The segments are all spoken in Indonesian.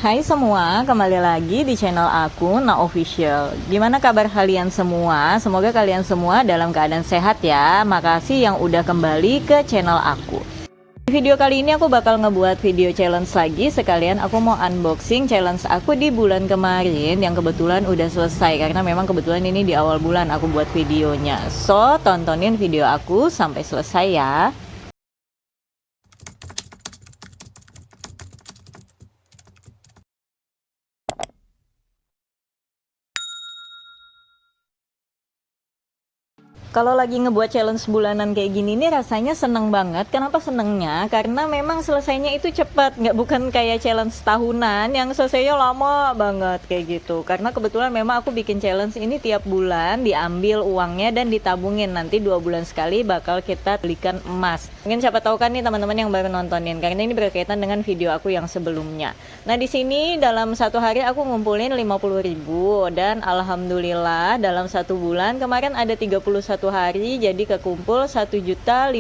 Hai semua, kembali lagi di channel aku, Na Official. Gimana kabar kalian semua? Semoga kalian semua dalam keadaan sehat ya. Makasih yang udah kembali ke channel aku. Di video kali ini aku bakal ngebuat video challenge lagi. Sekalian aku mau unboxing challenge aku di bulan kemarin yang kebetulan udah selesai. Karena memang kebetulan ini di awal bulan aku buat videonya. So, tontonin video aku sampai selesai ya. Kalau lagi ngebuat challenge bulanan kayak gini nih rasanya seneng banget. Kenapa senengnya? Karena memang selesainya itu cepat, nggak bukan kayak challenge tahunan yang selesainya lama banget kayak gitu. Karena kebetulan memang aku bikin challenge ini tiap bulan, diambil uangnya dan ditabungin. Nanti 2 bulan sekali bakal kita belikan emas. Mungkin siapa tahu kan nih teman-teman yang baru nontonin, karena ini berkaitan dengan video aku yang sebelumnya. Nah di sini dalam satu hari aku ngumpulin 50.000 dan alhamdulillah dalam satu bulan kemarin ada 31 hari jadi kekumpul 1.550.000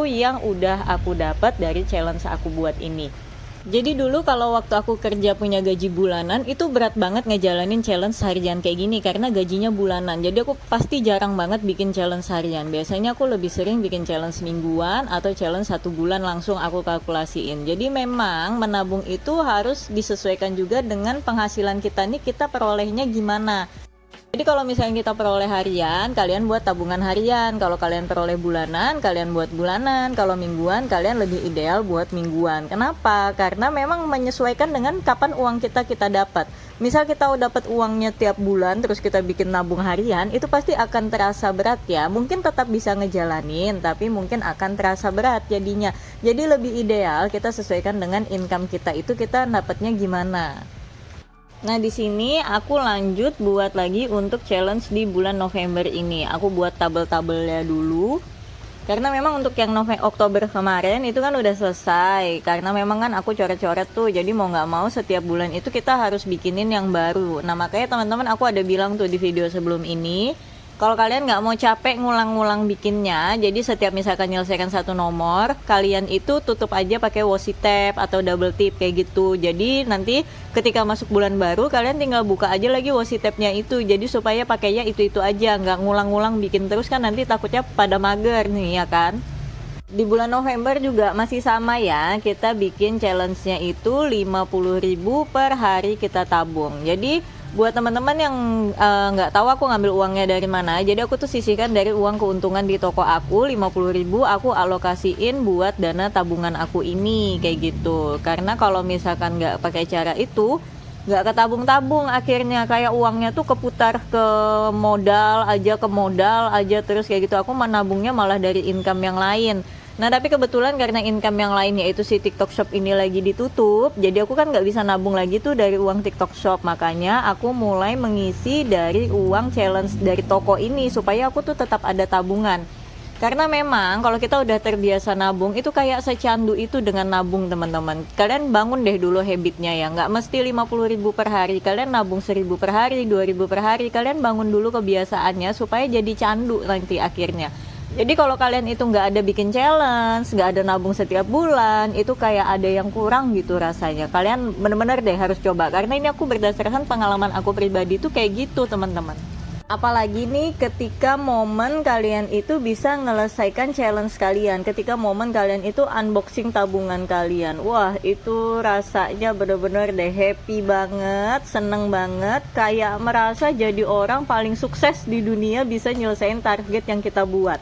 yang udah aku dapat dari challenge aku buat ini. Jadi dulu kalau waktu aku kerja punya gaji bulanan itu berat banget ngejalanin challenge harian kayak gini karena gajinya bulanan. Jadi aku pasti jarang banget bikin challenge harian. Biasanya aku lebih sering bikin challenge mingguan atau challenge 1 bulan langsung aku kalkulasiin. Jadi memang menabung itu harus disesuaikan juga dengan penghasilan kita nih, kita perolehnya gimana. Jadi kalau misalnya kita peroleh harian, kalian buat tabungan harian. Kalau kalian peroleh bulanan, kalian buat bulanan. Kalau mingguan, kalian lebih ideal buat mingguan. Kenapa? Karena memang menyesuaikan dengan kapan uang kita dapat. Misal kita udah dapat uangnya tiap bulan, terus kita bikin nabung harian, itu pasti akan terasa berat ya. Mungkin tetap bisa ngejalanin, tapi mungkin akan terasa berat jadinya. Jadi lebih ideal kita sesuaikan dengan income kita itu kita dapatnya gimana. Nah di sini aku lanjut buat lagi untuk challenge di bulan November ini. Aku buat tabel-tabelnya dulu. Karena memang untuk yang Oktober kemarin itu kan udah selesai. Karena memang kan aku coret-coret tuh. Jadi mau nggak mau setiap bulan itu kita harus bikinin yang baru. Nah makanya teman-teman aku ada bilang tuh di video sebelum ini, kalau kalian nggak mau capek ngulang-ngulang bikinnya, jadi setiap misalkan nyelesaikan satu nomor, kalian itu tutup aja pakai washi tape atau double tip kayak gitu. Jadi nanti ketika masuk bulan baru, kalian tinggal buka aja lagi washi tape-nya itu. Jadi supaya pakainya itu-itu aja, nggak ngulang-ngulang bikin terus kan nanti takutnya pada mager nih ya kan. Di bulan November juga masih sama ya, kita bikin challenge-nya itu 50.000 per hari kita tabung. Jadi buat teman-teman yang nggak tahu aku ngambil uangnya dari mana, jadi aku tuh sisihkan dari uang keuntungan di toko aku 50.000 aku alokasiin buat dana tabungan aku ini kayak gitu. Karena kalau misalkan nggak pakai cara itu nggak ketabung-tabung, akhirnya kayak uangnya tuh keputar ke modal aja terus kayak gitu. Aku menabungnya malah dari income yang lain. Nah tapi kebetulan karena income yang lainnya itu si TikTok Shop ini lagi ditutup, jadi aku kan nggak bisa nabung lagi tuh dari uang TikTok Shop. Makanya aku mulai mengisi dari uang challenge dari toko ini supaya aku tuh tetap ada tabungan. Karena memang kalau kita udah terbiasa nabung itu kayak secandu itu dengan nabung teman-teman. Kalian bangun deh dulu habitnya ya, nggak mesti 50.000 per hari, kalian nabung 1.000 per hari, 2.000 per hari. Kalian bangun dulu kebiasaannya supaya jadi candu nanti akhirnya. Jadi kalau kalian itu nggak ada bikin challenge, nggak ada nabung setiap bulan, itu kayak ada yang kurang gitu rasanya. Kalian bener-bener deh harus coba, karena ini aku berdasarkan pengalaman aku pribadi tuh kayak gitu teman-teman. Apalagi nih ketika momen kalian itu bisa menyelesaikan challenge kalian, ketika momen kalian itu unboxing tabungan kalian. Wah itu rasanya bener-bener deh happy banget, seneng banget, kayak merasa jadi orang paling sukses di dunia bisa nyelesain target yang kita buat.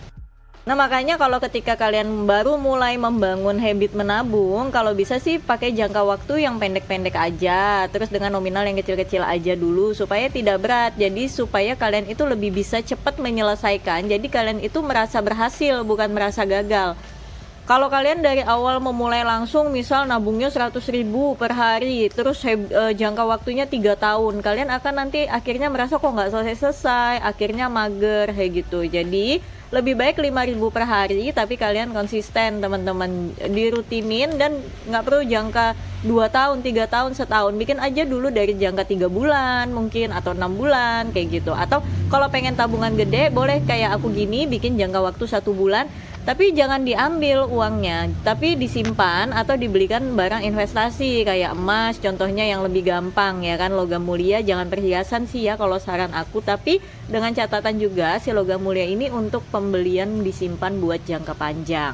Nah makanya kalau ketika kalian baru mulai membangun habit menabung, kalau bisa sih pakai jangka waktu yang pendek-pendek aja, terus dengan nominal yang kecil-kecil aja dulu supaya tidak berat. Jadi supaya kalian itu lebih bisa cepat menyelesaikan, jadi kalian itu merasa berhasil bukan merasa gagal. Kalau kalian dari awal memulai langsung misal nabungnya 100.000 per hari, terus jangka waktunya 3 tahun, kalian akan nanti akhirnya merasa kok nggak selesai-selesai, akhirnya mager kayak gitu. Jadi lebih baik 5.000 per hari tapi kalian konsisten teman-teman, dirutinin dan nggak perlu jangka 2 tahun, 3 tahun, setahun. Bikin aja dulu dari jangka 3 bulan mungkin atau 6 bulan kayak gitu. Atau kalau pengen tabungan gede boleh kayak aku gini bikin jangka waktu 1 bulan Tapi jangan diambil uangnya, tapi disimpan atau dibelikan barang investasi kayak emas contohnya yang lebih gampang ya kan, logam mulia jangan perhiasan sih ya kalau saran aku, tapi dengan catatan juga si logam mulia ini untuk pembelian disimpan buat jangka panjang.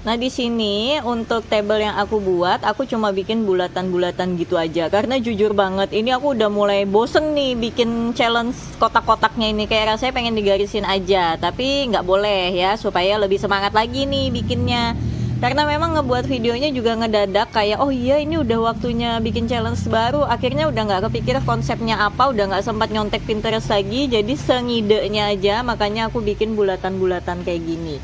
Nah di sini untuk table yang aku buat, aku cuma bikin bulatan-bulatan gitu aja. Karena jujur banget, ini aku udah mulai bosen nih bikin challenge kotak-kotaknya ini. Kayak rasanya pengen digarisin aja, tapi nggak boleh ya, supaya lebih semangat lagi nih bikinnya. Karena memang ngebuat videonya juga ngedadak kayak, oh iya ini udah waktunya bikin challenge baru. Akhirnya udah nggak kepikir konsepnya apa, udah nggak sempat nyontek Pinterest lagi. Jadi sengidenya aja, makanya aku bikin bulatan-bulatan kayak gini.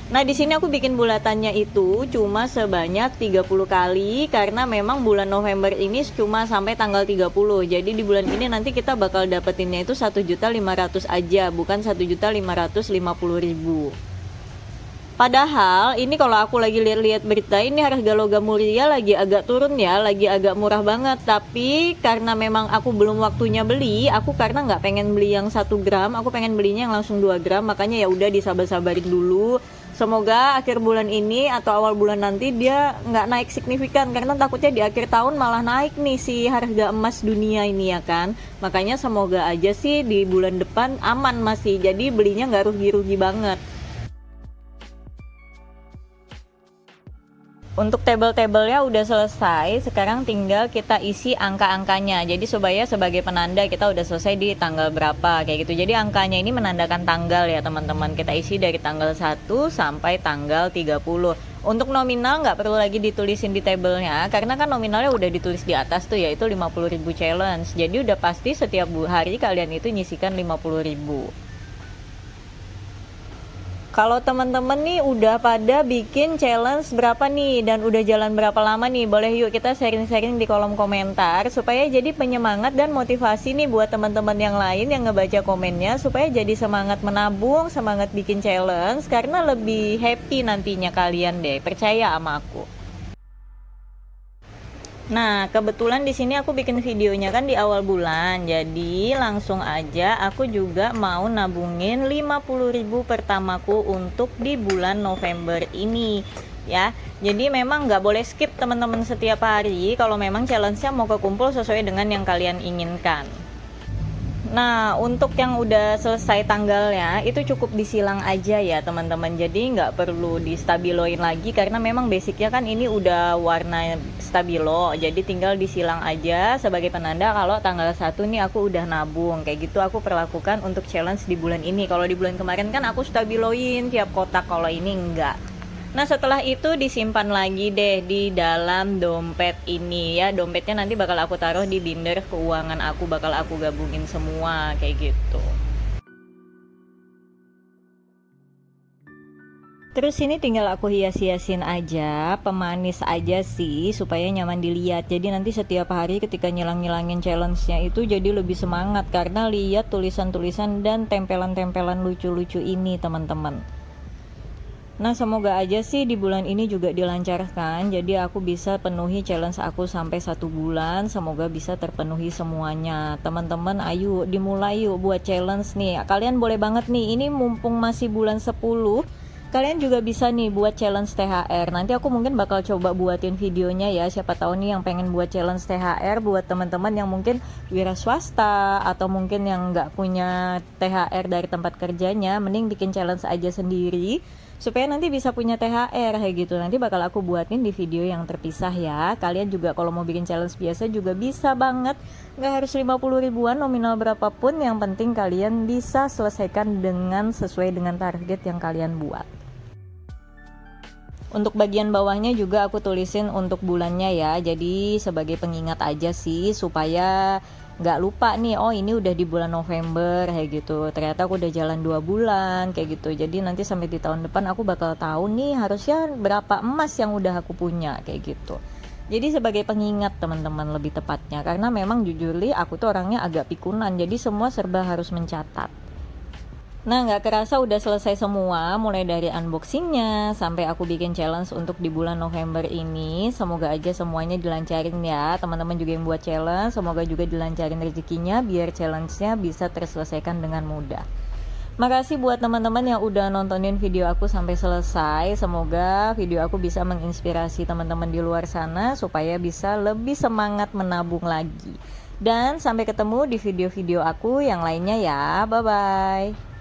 Nah di sini aku bikin bulatannya itu cuma sebanyak 30 kali karena memang bulan November ini cuma sampai tanggal 30. Jadi di bulan ini nanti kita bakal dapetinnya itu 1.500.000 aja, bukan 1.550.000. Padahal ini kalau aku lagi lihat-lihat berita ini harga logam mulia lagi agak turun ya, lagi agak murah banget. Tapi karena memang aku belum waktunya beli, aku karena nggak pengen beli yang 1 gram, aku pengen belinya yang langsung 2 gram. Makanya ya udah disabar-sabarin dulu. Semoga akhir bulan ini atau awal bulan nanti dia nggak naik signifikan, karena takutnya di akhir tahun malah naik nih si harga emas dunia ini ya kan. Makanya semoga aja sih di bulan depan aman masih, jadi belinya nggak rugi-rugi banget. Untuk table-tablenya udah selesai, sekarang tinggal kita isi angka-angkanya. Jadi supaya sebagai penanda kita udah selesai di tanggal berapa kayak gitu. Jadi angkanya ini menandakan tanggal ya teman-teman. Kita isi dari tanggal 1 sampai tanggal 30. Untuk nominal nggak perlu lagi ditulisin di tablenya, karena kan nominalnya udah ditulis di atas tuh, yaitu 50.000 challenge. Jadi udah pasti setiap hari kalian itu nyisikan 50.000. Kalau teman-teman nih udah pada bikin challenge berapa nih dan udah jalan berapa lama nih, boleh yuk kita sharing-sharing di kolom komentar supaya jadi penyemangat dan motivasi nih buat teman-teman yang lain yang ngebaca komennya, supaya jadi semangat menabung, semangat bikin challenge, karena lebih happy nantinya kalian deh, percaya sama aku. Nah, kebetulan di sini aku bikin videonya kan di awal bulan. Jadi, langsung aja aku juga mau nabungin 50.000 pertamaku untuk di bulan November ini ya. Jadi memang nggak boleh skip teman-teman setiap hari kalau memang challenge-nya mau kekumpul sesuai dengan yang kalian inginkan. Nah, untuk yang udah selesai tanggalnya itu cukup disilang aja ya teman-teman. Jadi nggak perlu distabiloin lagi karena memang basicnya kan ini udah warna stabilo. Jadi tinggal disilang aja sebagai penanda kalau tanggal 1 nih aku udah nabung. Kayak gitu aku perlakukan untuk challenge di bulan ini. Kalau di bulan kemarin kan aku stabiloin tiap kotak, kalau ini enggak. Nah setelah itu disimpan lagi deh di dalam dompet ini ya. Dompetnya nanti bakal aku taruh di binder keuangan aku, bakal aku gabungin semua kayak gitu. Terus ini tinggal aku hias-hiasin aja, pemanis aja sih supaya nyaman dilihat. Jadi nanti setiap hari ketika nyilang-nyilangin challenge-nya itu jadi lebih semangat karena lihat tulisan-tulisan dan tempelan-tempelan lucu-lucu ini teman-teman. Nah semoga aja sih di bulan ini juga dilancarkan, jadi aku bisa penuhi challenge aku sampai 1 bulan. Semoga bisa terpenuhi semuanya. Teman-teman ayo dimulai yuk buat challenge nih. Kalian boleh banget nih, ini mumpung masih bulan 10, kalian juga bisa nih buat challenge THR. Nanti aku mungkin bakal coba buatin videonya ya. Siapa tahu nih yang pengen buat challenge THR buat teman-teman yang mungkin wira swasta atau mungkin yang nggak punya THR dari tempat kerjanya, mending bikin challenge aja sendiri supaya nanti bisa punya THR kayak gitu. Nanti bakal aku buatin di video yang terpisah ya. Kalian juga kalau mau bikin challenge biasa juga bisa banget, nggak harus 50 ribuan, nominal berapapun, yang penting kalian bisa selesaikan dengan sesuai dengan target yang kalian buat. Untuk bagian bawahnya juga aku tulisin untuk bulannya ya, jadi sebagai pengingat aja sih supaya nggak lupa nih, oh ini udah di bulan November kayak gitu, ternyata aku udah jalan 2 bulan kayak gitu. Jadi nanti sampai di tahun depan aku bakal tahu nih harusnya berapa emas yang udah aku punya kayak gitu. Jadi sebagai pengingat teman-teman lebih tepatnya, karena memang jujur li aku tuh orangnya agak pikunan, jadi semua serba harus mencatat. Nah nggak kerasa udah selesai semua, mulai dari unboxingnya sampai aku bikin challenge untuk di bulan November ini. Semoga aja semuanya dilancarin ya teman-teman juga yang buat challenge. Semoga juga dilancarin rezekinya biar challenge-nya bisa terselesaikan dengan mudah. Makasih buat teman-teman yang udah nontonin video aku sampai selesai. Semoga video aku bisa menginspirasi teman-teman di luar sana supaya bisa lebih semangat menabung lagi. Dan sampai ketemu di video-video aku yang lainnya ya. Bye-bye.